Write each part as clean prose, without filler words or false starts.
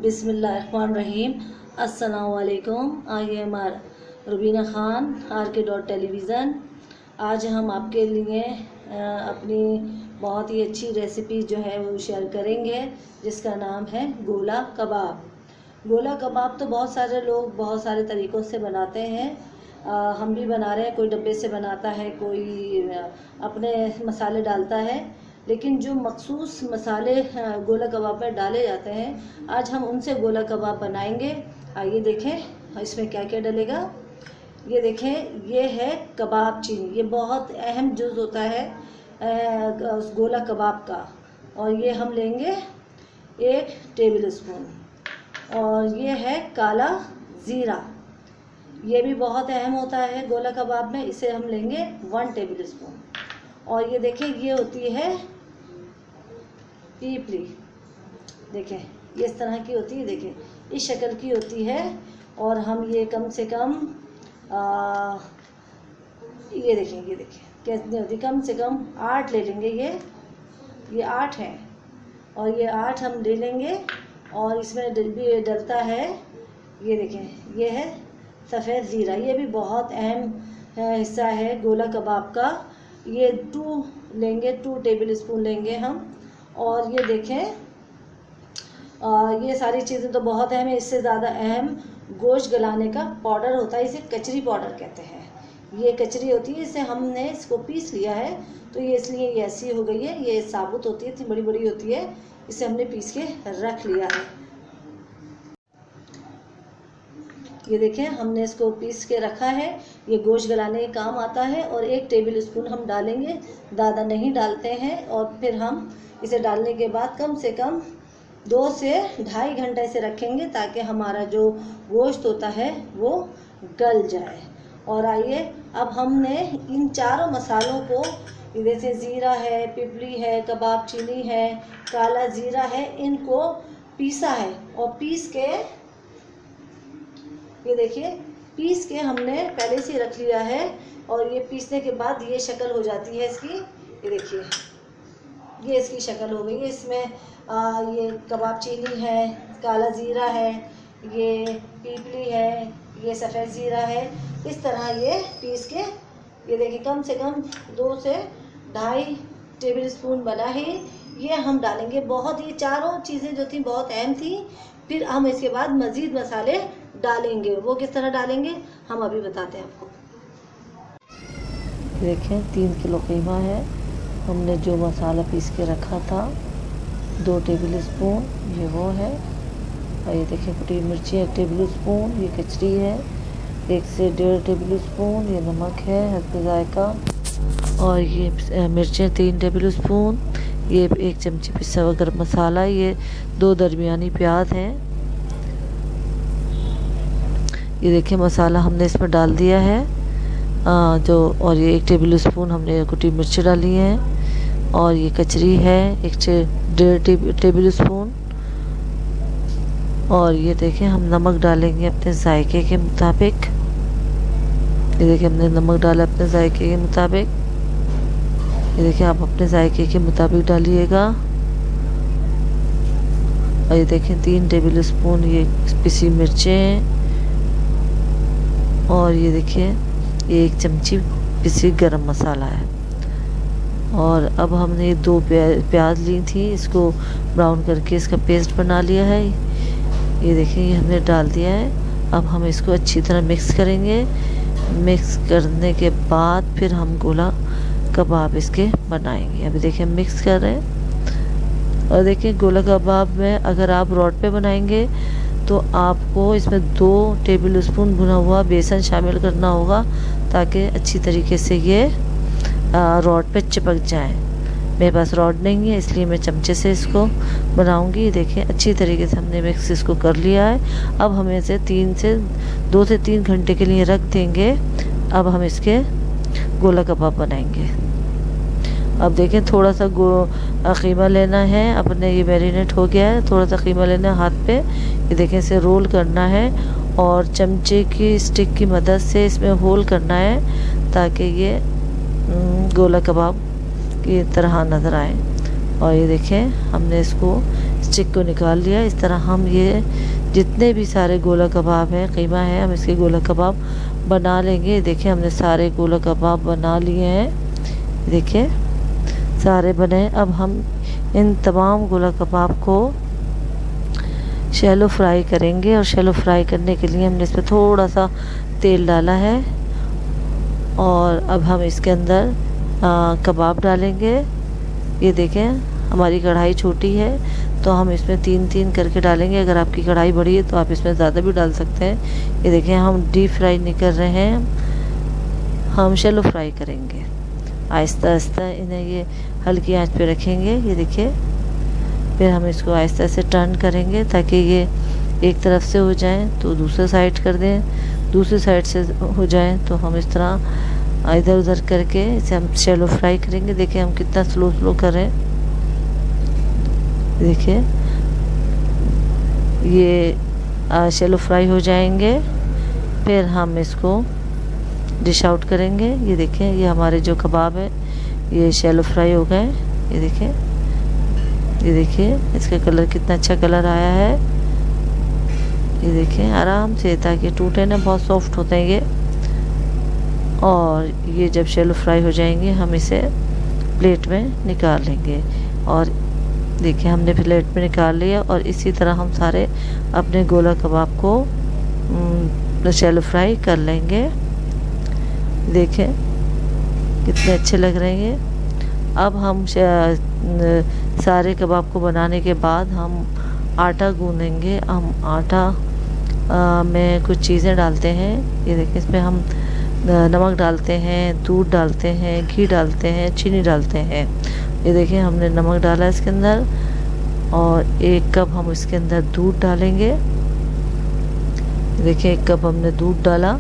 बिस्मिल्लाहिर्रहमानिर्रहीम। अस्सलाम वालेकुम। आई एम रुबीना ख़ान, RK.टेलीविज़न। आज हम आपके लिए अपनी बहुत ही अच्छी रेसिपी जो है वो शेयर करेंगे, जिसका नाम है गोला कबाब। गोला कबाब तो बहुत सारे लोग बहुत सारे तरीक़ों से बनाते हैं। हम भी बना रहे हैं। कोई डब्बे से बनाता है, कोई अपने मसाले डालता है, लेकिन जो मखसूस मसाले गोला कबाब में डाले जाते हैं, आज हम उनसे गोला कबाब बनाएंगे। आइए देखें इसमें क्या क्या डलेगा। ये देखें, ये है कबाब चीनी। ये बहुत अहम जुज़ होता है गोला कबाब का। और ये हम लेंगे 1 टेबल स्पून। और ये है काला ज़ीरा, ये भी बहुत अहम होता है गोला कबाब में। इसे हम लेंगे 1 टेबल स्पून। और ये देखें, ये होती है पीपली। देखें, ये इस तरह की होती है। देखें, इस शक्ल की होती है। और हम ये कम से कम ये देखें कितनी होती है। कम से कम 8 ले लेंगे। ये 8 है। और ये 8 हम ले लेंगे। और इसमें भी डलता है, ये देखें, ये है सफ़ेद ज़ीरा। ये भी बहुत अहम हिस्सा है गोला कबाब का। ये 2 लेंगे, 2 टेबल स्पून लेंगे हम। और ये देखें, ये सारी चीज़ें तो बहुत अहम है। इससे ज़्यादा अहम गोश्त गलाने का पाउडर होता है। इसे कचरी पाउडर कहते हैं। ये कचरी होती है। इसे हमने इसको पीस लिया है, तो ये इसलिए ये ऐसी हो गई है। ये साबुत होती है, इतनी बड़ी बड़ी होती है। इसे हमने पीस के रख लिया है। ये देखें, हमने इसको पीस के रखा है। ये गोश्त गलाने के काम आता है। और 1 टेबल स्पून हम डालेंगे, ज़्यादा नहीं डालते हैं। और फिर हम इसे डालने के बाद कम से कम 2 से ढाई घंटे से रखेंगे, ताकि हमारा जो गोश्त होता है वो गल जाए। और आइए, अब हमने इन चारों मसालों को, जैसे ज़ीरा है, पिपली है, कबाब चीनी है, काला ज़ीरा है, इनको पीसा है। और पीस के, ये देखिए, पीस के हमने पहले से रख लिया है। और ये पीसने के बाद ये शक्ल हो जाती है इसकी। ये देखिए, ये इसकी शक्ल हो गई है। इसमें ये कबाब चीनी है, काला ज़ीरा है, ये पीपली है, ये सफ़ेद ज़ीरा है। इस तरह ये पीस के, ये देखिए, कम से कम 2 से ढाई टेबल स्पून बना है। ये हम डालेंगे। बहुत, ये चारों चीज़ें जो थी बहुत अहम थी। फिर हम इसके बाद मज़ीद मसाले डालेंगे। वो किस तरह डालेंगे हम अभी बताते हैं आपको। देखें, 3 किलो कीमा है। हमने जो मसाला पीस के रखा था 2 टेबल स्पून, ये वो है। और ये देखें, कुटी मिर्ची 1 टेबल स्पून, ये कचरी है 1 से 1.5 टेबल स्पून, ये नमक है हस्ब जायका। और ये मिर्चें 3 टेबल स्पून, ये 1 चमची पिसा हुआ गरम मसाला, ये 2 दरमियानी प्याज हैं। ये देखिए, मसाला हमने इसमें डाल दिया है और ये 1 टेबल स्पून हमने कुटी मिर्ची डाली है। और ये कचरी है 1 से 1.5 टेबल स्पून। और ये देखें, हम नमक डालेंगे अपने जायके के मुताबिक। ये देखिए, हमने नमक डाला अपने जायके के मुताबिक। ये देखिए, आप अपने जायके के मुताबिक डालिएगा। और ये देखें, 3 टेबल स्पून ये पिसी मिर्चें। और ये देखिए, ये 1 चमची पिसी गरम मसाला है। और अब हमने 2 प्याज ली थी, इसको ब्राउन करके इसका पेस्ट बना लिया है। ये देखिए, ये हमने डाल दिया है। अब हम इसको अच्छी तरह मिक्स करेंगे। मिक्स करने के बाद फिर हम गोला कबाब इसके बनाएंगे। अभी देखिए, हम मिक्स कर रहे हैं। और देखिए, गोला कबाब में अगर आप रॉड पे बनाएंगे तो आपको इसमें 2 टेबल स्पून भुना हुआ बेसन शामिल करना होगा, ताकि अच्छी तरीके से ये रॉड पे चिपक जाए। मेरे पास रॉड नहीं है, इसलिए मैं चमचे से इसको बनाऊंगी। देखिए, अच्छी तरीके से हमने मिक्स इसको कर लिया है। अब हम इसे 2 से 3 घंटे के लिए रख देंगे। अब हम इसके गोला कबाब बनाएंगे। अब देखें, थोड़ा सा कीमा लेना है अपने। ये मैरिनेट हो गया है। थोड़ा सा कीमा लेना है हाथ पे। ये देखें, इसे रोल करना है और चमचे की स्टिक की मदद से इसमें होल करना है, ताकि ये गोला कबाब की तरह नज़र आए। और ये देखें, हमने इसको स्टिक को निकाल लिया। इस तरह हम ये जितने भी सारे गोला कबाब हैं, कीमा है, हम इसके गोला कबाब बना लेंगे। देखिए हमने सारे गोला कबाब बना लिए हैं, देखिए सारे बने। अब हम इन तमाम गोला कबाब को शैलो फ्राई करेंगे, और शैलो फ्राई करने के लिए हमने इसमें थोड़ा सा तेल डाला है। और अब हम इसके अंदर कबाब डालेंगे। ये देखें हमारी कढ़ाई छोटी है तो हम इसमें 3-3 करके डालेंगे। अगर आपकी कढ़ाई बड़ी है तो आप इसमें ज़्यादा भी डाल सकते हैं। ये देखें हम डीप फ्राई नहीं कर रहे हैं, हम शैलो फ्राई करेंगे। आहिस्ता आहिस्ता इन्हें ये हल्की आंच पे रखेंगे। ये देखिए, फिर हम इसको आहिस्ता से टर्न करेंगे ताकि ये एक तरफ से हो जाए तो दूसरे साइड कर दें, दूसरी साइड से हो जाए तो हम इस तरह इधर उधर करके इसे हम शैलो फ्राई करेंगे। देखिए हम कितना स्लो कर रहे हैं। देखिए ये शैलो फ्राई हो जाएंगे, फिर हम इसको डिश आउट करेंगे। ये देखें ये हमारे जो कबाब है ये शैलो फ्राई हो गए। ये देखें, ये देखिए इसका कलर कितना अच्छा कलर आया है। ये देखें आराम से, ताकि टूटे ना, बहुत सॉफ्ट होते हैं ये। और ये जब शैलो फ्राई हो जाएंगे हम इसे प्लेट में निकाल लेंगे। और देखिए हमने प्लेट में निकाल लिया। और इसी तरह हम सारे अपने गोला कबाब को शैलो फ्राई कर लेंगे। देखें कितने अच्छे लग रहे हैं ये। अब हम सारे कबाब को बनाने के बाद हम आटा गूँधेंगे। हम आटा में कुछ चीज़ें डालते हैं। ये देखिए इसमें हम नमक डालते हैं, दूध डालते हैं, घी डालते हैं, चीनी डालते हैं। ये देखिए हमने नमक डाला इसके अंदर, और 1 कप हम इसके अंदर दूध डालेंगे। देखिए 1 कप हमने दूध डाला।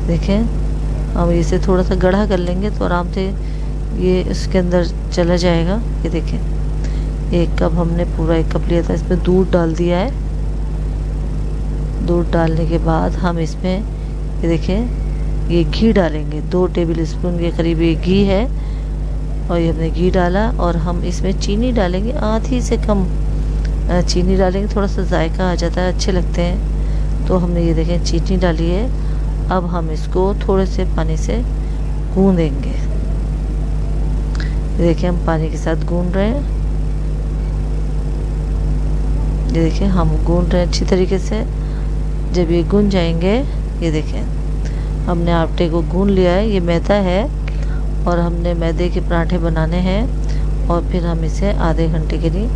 देखें हम इसे थोड़ा सा गाढ़ा कर लेंगे तो आराम से ये इसके अंदर चला जाएगा। ये देखें 1 कप हमने पूरा 1 कप लिया था, इसमें दूध डाल दिया है। दूध डालने के बाद हम इसमें ये देखें ये घी डालेंगे। 2 टेबल स्पून के करीब ये घी है, और ये हमने घी डाला। और हम इसमें चीनी डालेंगे, आधी से कम चीनी डालेंगे, थोड़ा सा जायका आ जाता है, अच्छे लगते हैं। तो हमने ये देखें चीनी डाली है। अब हम इसको थोड़े से पानी से गूँधेंगे। ये देखिए हम पानी के साथ गूँध रहे हैं। ये देखिए हम गूँध रहे हैं अच्छी तरीके से। जब ये गूँध जाएंगे, ये देखें हमने आटे को गूँध लिया है। ये मैदा है और हमने मैदे के पराठे बनाने हैं। और फिर हम इसे आधे घंटे के लिए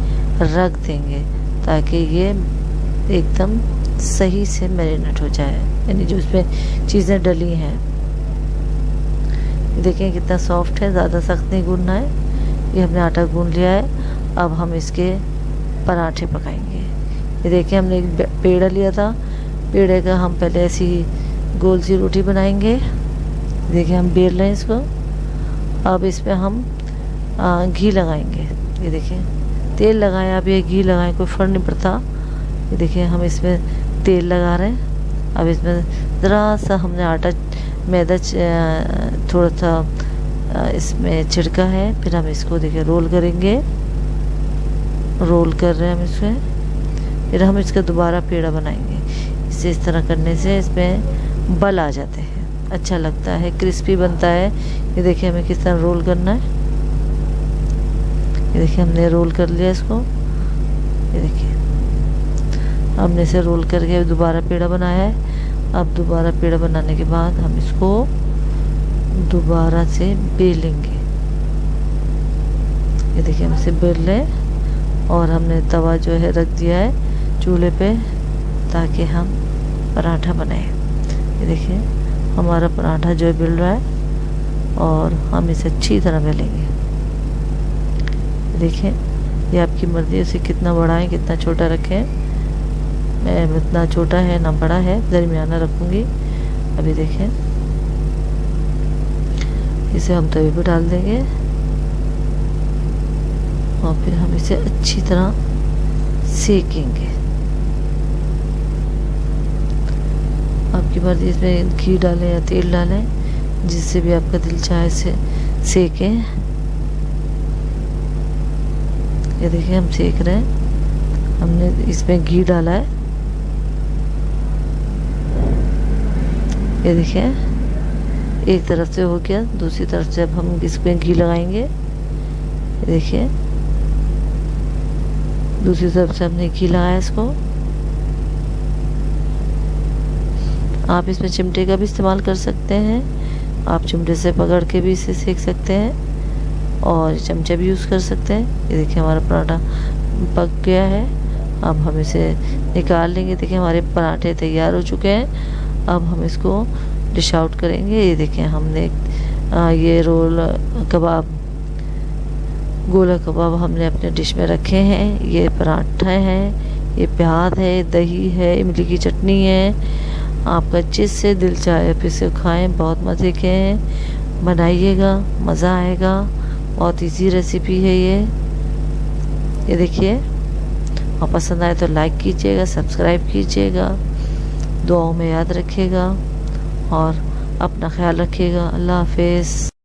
रख देंगे ताकि ये एकदम सही से मैरिनेट हो जाए, यानी जो इसमें चीज़ें डली हैं। देखें कितना सॉफ्ट है, ज़्यादा सख्त नहीं गूँधना है। ये हमने आटा गूँध लिया है। अब हम इसके पराठे पकाएंगे। ये देखिए हमने एक पेड़ा लिया था, पेड़े का हम पहले ऐसी गोल सी रोटी बनाएंगे। देखिए हम बेल रहे हैं इसको। अब इस पर हम घी लगाएंगे। ये देखिए तेल लगाएं आप या घी लगाएं, कोई फ़र्क नहीं पड़ता। ये देखिए हम इसमें तेल लगा रहे हैं। अब इसमें ज़रा सा हमने आटा मैदा थोड़ा सा इसमें छिड़का है। फिर हम इसको देखिए रोल करेंगे, रोल कर रहे हैं हम इसमें। फिर हम इसका दोबारा पेड़ा बनाएंगे। इसे इस तरह करने से इसमें बल आ जाते हैं, अच्छा लगता है, क्रिस्पी बनता है। ये देखिए हमें किस तरह रोल करना है। ये देखिए हमने रोल कर लिया इसको। ये देखिए हमने इसे रोल करके दोबारा पेड़ा बनाया है। अब दोबारा पेड़ा बनाने के बाद हम इसको दोबारा से बेलेंगे। ये देखिए हम इसे बेल लें, और हमने तवा जो है रख दिया है चूल्हे पे ताकि हम पराठा बनाएं। ये देखिए हमारा पराठा जो है बेल रहा है, और हम इसे अच्छी तरह बेलेंगे। देखिए ये आपकी मर्ज़ी, उसे कितना बड़ा है कितना छोटा रखें। मैं इतना छोटा है ना बड़ा है, दरमियाना रखूँगी। अभी देखें इसे हम तवे पे डाल देंगे, और फिर हम इसे अच्छी तरह सेकेंगे। आपकी मर्ज़ी, इसमें घी डालें या तेल डालें, जिससे भी आपका दिल चाहे से सेकें। ये देखिए हम सेक रहे हैं, हमने इसमें घी डाला है। ये देखिए एक तरफ से हो गया, दूसरी तरफ से अब हम इसमें घी लगाएंगे। ये देखिए दूसरी तरफ से हमने घी लगाया इसको। आप इसमें चिमटे का भी इस्तेमाल कर सकते हैं, आप चिमटे से पकड़ के भी इसे सेक सकते हैं और चमचा भी यूज़ कर सकते हैं। ये देखिए हमारा पराठा पक गया है, अब हम इसे निकाल लेंगे। देखिए हमारे पराठे तैयार हो चुके हैं, अब हम इसको डिश आउट करेंगे। ये देखिए हमने ये रोल कबाब, गोला कबाब हमने अपने डिश में रखे हैं। ये पराठा है, ये प्याज है, दही है, इमली की चटनी है। आपका जिससे दिल चाहे आप इसे खाएं, बहुत मज़े के हैं, बनाइएगा, मज़ा आएगा। बहुत इजी रेसिपी है ये देखिए। और पसंद आए तो लाइक कीजिएगा, सब्सक्राइब कीजिएगा, दुआओं में याद रखिएगा और अपना ख्याल रखिएगा। अल्लाह हाफिज़।